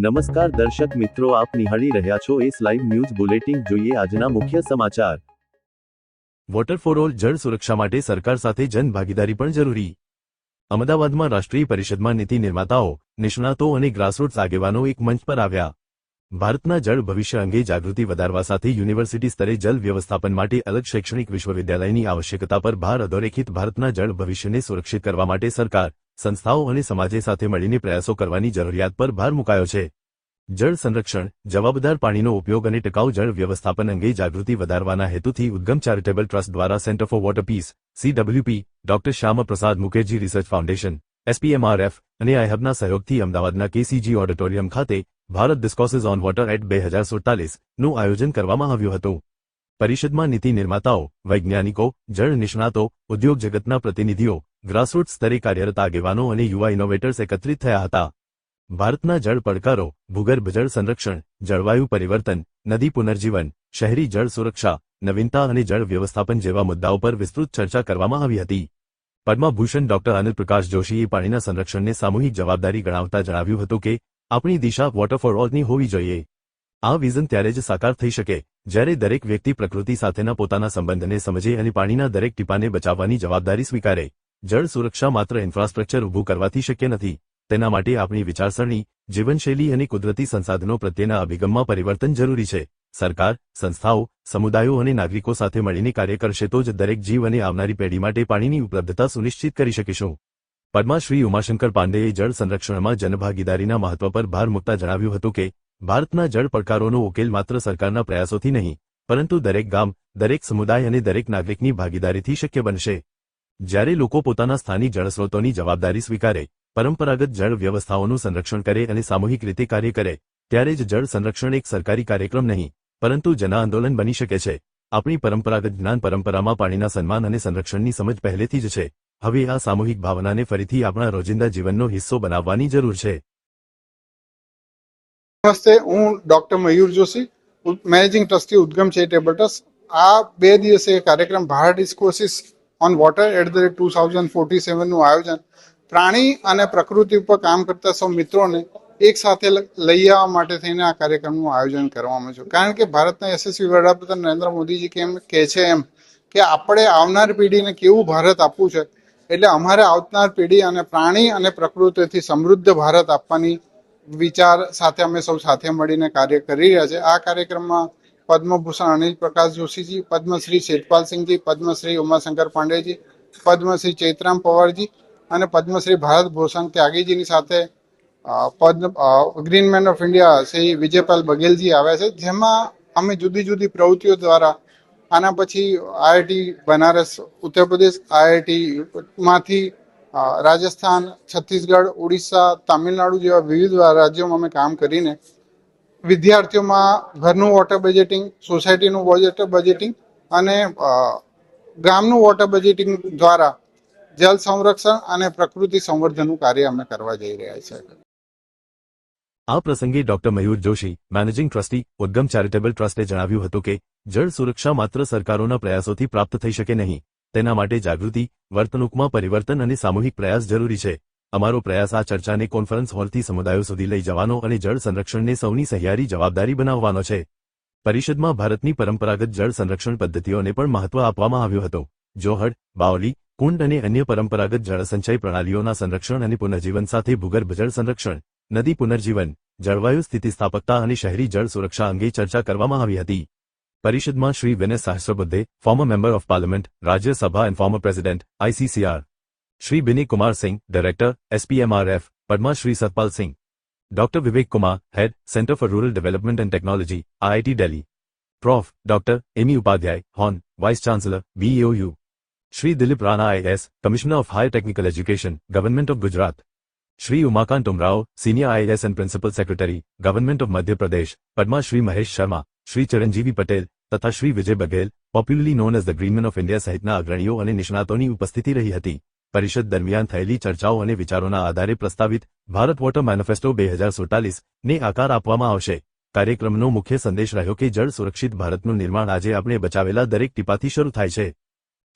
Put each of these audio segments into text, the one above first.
નમસ્કાર દર્શક મિત્રો, આપ નિહાળી રહ્યા છો એસ લાઈવ ન્યૂઝ બુલેટિન। જોઈએ આજના મુખ્ય સમાચાર। વોટર ફોર ઓલ, જળ સુરક્ષા માટે સરકાર સાથે જનભાગીદારી પણ જરૂરી। અમદાવાદમાં રાષ્ટ્રીય પરિષદમાં નીતિ નિર્માતાઓ, નિષ્ણાતો અને ગ્રાસરૂટ્સ આગેવાનો એક મંચ પર આવ્યા। ભારતના જળ ભવિષ્ય અંગે જાગૃતિ વધારવા સાથે યુનિવર્સિટી સ્તરે જલ વ્યવસ્થાપન માટે અલગ શૈક્ષણિક વિશ્વવિદ્યાલયની આવશ્યકતા પર ભાર અધોરેખિત। ભારતના જળ ભવિષ્યને સુરક્ષિત કરવા માટે સરકાર, સંસ્થાઓ અને સમાજે સાથે મળીને પ્રયાસો કરવાની જરૂરિયાત પર ભાર મુકાયો છે। જળ સંરક્ષણ, જવાબદાર પાણીનો ઉપયોગ અને ટકાઉ જળ વ્યવસ્થાપન અંગે જાગૃતિ વધારવાના હેતુથી ઉદ્ગમ ચેરિટેબલ ટ્રસ્ટ દ્વારા centre for water peace CWP, doctor Shyama Prasad Mukherjee research foundation SPMRF અને આઈહબના સહયોગથી અમદાવાદના KCG ઓડિટોરિયમ ખાતે Bharat discourses on water at 2047 નું આયોજન કરવામાં આવ્યું હતું। પરિષદમાં નીતિ નિર્માતાઓ, વૈજ્ઞાનિકો, જળ નિષ્ણાતો, ઉદ્યોગ જગતના પ્રતિનિધિઓ, ગ્રાસરૂટ્સ સ્તરે કાર્યરત આગેવાનો અને યુવા ઇનોવેટર્સ એકત્રિત થયા હતા। ભારતના જળ પડકારો, ભૂગર્ભ જળ સંરક્ષણ, જળવાયુ પરિવર્તન, નદી પુનર્જીવન, શહેરી જળ સુરક્ષા, નવીનતા અને જળ વ્યવસ્થાપન જેવા મુદ્દાઓ પર વિસ્તૃત ચર્ચા કરવામાં આવી હતી। પદ્મભૂષણ ડોક્ટર અનિલ પ્રકાશ જોશીએ પાણીના સંરક્ષણને સામૂહિક જવાબદારી ગણાવતા જણાવ્યું હતું કે આપણી દિશા વોટર ફોર ઓલની હોવી જોઈએ। આ વિઝન ત્યારે જ સાકાર થઈ શકે જ્યારે દરેક વ્યક્તિ પ્રકૃતિ સાથેના પોતાના સંબંધને સમજે અને પાણીના દરેક ટીપાને બચાવવાની જવાબદારી સ્વીકારે। જળ સુરક્ષા માત્ર ઇન્ફ્રાસ્ટ્રક્ચર ઊભું કરવાથી શક્ય નથી, તેના માટે આપણી વિચારસરણી, જીવનશૈલી અને કુદરતી સંસાધનો પ્રત્યેના અભિગમમાં પરિવર્તન જરૂરી છે। સરકાર, સંસ્થાઓ, સમુદાયો અને નાગરિકો સાથે મળીને કાર્ય કરશે તો જ દરેક જીવ અને આવનારી પેઢી માટે પાણીની ઉપલબ્ધતા સુનિશ્ચિત કરી શકીશું। પદ્મશ્રી ઉમાશંકર પાંડેએ જળ સંરક્ષણમાં જનભાગીદારીના મહત્વ પર ભાર મૂકતા જણાવ્યું હતું કે ભારતના જળ પડકારોનો ઉકેલ માત્ર સરકારના પ્રયાસોથી નહીં, પરંતુ દરેક ગામ, દરેક સમુદાય અને દરેક નાગરિકની ભાગીદારીથી શક્ય બનશે। જ્યારે લોકો પોતાના સ્થાનિક જળસ્રોતોની જવાબદારી સ્વીકારે, પરંપરાગત જળ વ્યવસ્થાઓનું સંરક્ષણ કરે અને સામૂહિક રીતે કાર્ય કરે, ત્યારે જ જળ સંરક્ષણ એક સરકારી કાર્યક્રમ નહીં, પરંતુ જન આંદોલન બની શકે છે। આપણી પરંપરાગત જ્ઞાન પરંપરામાં પાણીના સન્માન અને સંરક્ષણની સમજ પહેલેથી જ છે। હવે આ સામૂહિક ભાવનાને ફરીથી આપણા રોજિંદા જીવનનો હિસ્સો બનાવવાની જરૂર છે। નમસ્તે, હું doctor Mayur Joshi, managing trustee Udgam charitable trust. આ 2 દિવસીય કાર્યક્રમ Bharat discourses on water at 2047 નું આયોજન પ્રાણી અને પ્રકૃતિ ઉપર કામ કરતા સૌ મિત્રોને એક સાથે લઈ આવવા માટે થઈને આ કાર્યક્રમનું આયોજન કરવામાં છે। કારણ કે ભારતના યશસ્વી વડાપ્રધાન નરેન્દ્ર મોદીજી કેમ કહે છે એમ કે આપણે આવનાર પેઢીને કેવું ભારત આપવું છે, એટલે અમારે આવનાર પેઢી અને પ્રાણી અને પ્રકૃતિથી સમૃદ્ધ ભારત આપવાની વિચાર સાથે અમે સૌ સાથે મળીને કાર્ય કરી રહ્યા છે। આ કાર્યક્રમમાં પદ્મભૂષણ અનિલ પ્રકાશ જોશીજી, પદ્મશ્રી શેઠપાલસિંહજી, પદ્મશ્રી ઉમાશંકર પાંડેજી, પદ્મશ્રી ચૈત્રામ પવારજી અને પદ્મશ્રી ભારત ભૂષણ ત્યાગીજીની સાથે green man of India Shri Vijaypal Baghelji આવ્યા છે, જેમાં અમે જુદી જુદી પ્રવૃત્તિઓ દ્વારા આના પછી IIT બનારસ ઉત્તર પ્રદેશ, IIT માંથી રાજસ્થાન, છત્તીસગઢ, ઓડિશા, તામિલનાડુ જેવા વિવિધ રાજ્યોમાં અમે કામ કરીને વિદ્યાર્થીઓમાં ઘરનું વોટર બજેટિંગ, સોસાયટીનું વોટર બજેટિંગ અને ગામનું વોટર બજેટિંગ દ્વારા જલ સંરક્ષણ અને પ્રકૃતિ સંવર્ધનનું કાર્ય અમે કરવા જઈ રહ્યા છીએ। આ પ્રસંગે doctor Mayur Joshi, managing trustee, Udgam charitable ટ્રસ્ટે જણાવ્યું હતું કે જળ સુરક્ષા માત્ર સરકારોના પ્રયાસોથી પ્રાપ્ત થઈ શકે નહીં, તેના માટે જાગૃતિ, વર્તણૂકમાં પરિવર્તન અને સામૂહિક પ્રયાસ જરૂરી છે। અમારો પ્રયાસ આ ચર્ચાને કોન્ફરન્સ હોલથી સમુદાયો સુધી લઈ જવાનો અને જળ સંરક્ષણને સૌની સહિયારી જવાબદારી બનાવવાનો છે। પરિષદમાં ભારતની પરંપરાગત જળ સંરક્ષણ પદ્ધતિઓને પણ મહત્વ આપવામાં આવ્યું હતું। જોહડ, બાવલી, કુંડ અને અન્ય પરંપરાગત જળસંચય પ્રણાલીઓના સંરક્ષણ અને પુનર્જીવન સાથે ભૂગર્ભ જળ સંરક્ષણ, નદી પુનર્જીવન, જળવાયુ સ્થિતિસ્થાપકતા અને શહેરી જળ સુરક્ષા અંગે ચર્ચા કરવામાં આવી હતી। પરિષદમાં Shri Vinay Sahasrabuddhe, former member of parliament, Rajya Sabha and former president, ICCR, Shri Bini Kumar Singh, director, SPMRF, Padmashri Satpal Singh, doctor Vivek Kumar, head, centre for rural development and technology, IIT Delhi, prof. Doctor Ami Upadhyay, હોર્ન, vice chancellor, BOU, Shri Dilip Rana IAS, commissioner of higher technical education, government of Gujarat, Shri Umakant Umrao, senior IAS and principal secretary, government of Madhya Pradesh, Padmashri Mahesh Sharma, Shri Charanjivi Patel તથા Shri Vijay Baghel, popularly known as the green man of India સહિતના અગ્રણીઓ અને નિષ્ણાતોની ઉપસ્થિતિ રહી હતી। પરિષદ દરમિયાન થયેલી ચર્ચાઓ અને વિચારોના આધારે પ્રસ્તાવિત ભારત વોટર મેનિફેસ્ટો 2047 ને આકાર આપવામાં આવશે। કાર્યક્રમનો મુખ્ય સંદેશ રહ્યો કે જળ સુરક્ષિત ભારતનું નિર્માણ આજે આપણે બચાવેલા દરેક ટીપાથી શરૂ થાય છે।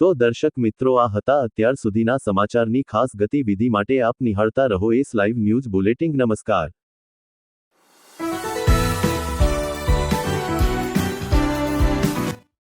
તો દર્શક મિત્રો, આ હતા અત્યાર સુધીના સમાચારની ખાસ ગતિવિધિ માટે આપ નિહાળતા રહો એસ લાઈવ ન્યૂઝ બુલેટિન। નમસ્કાર।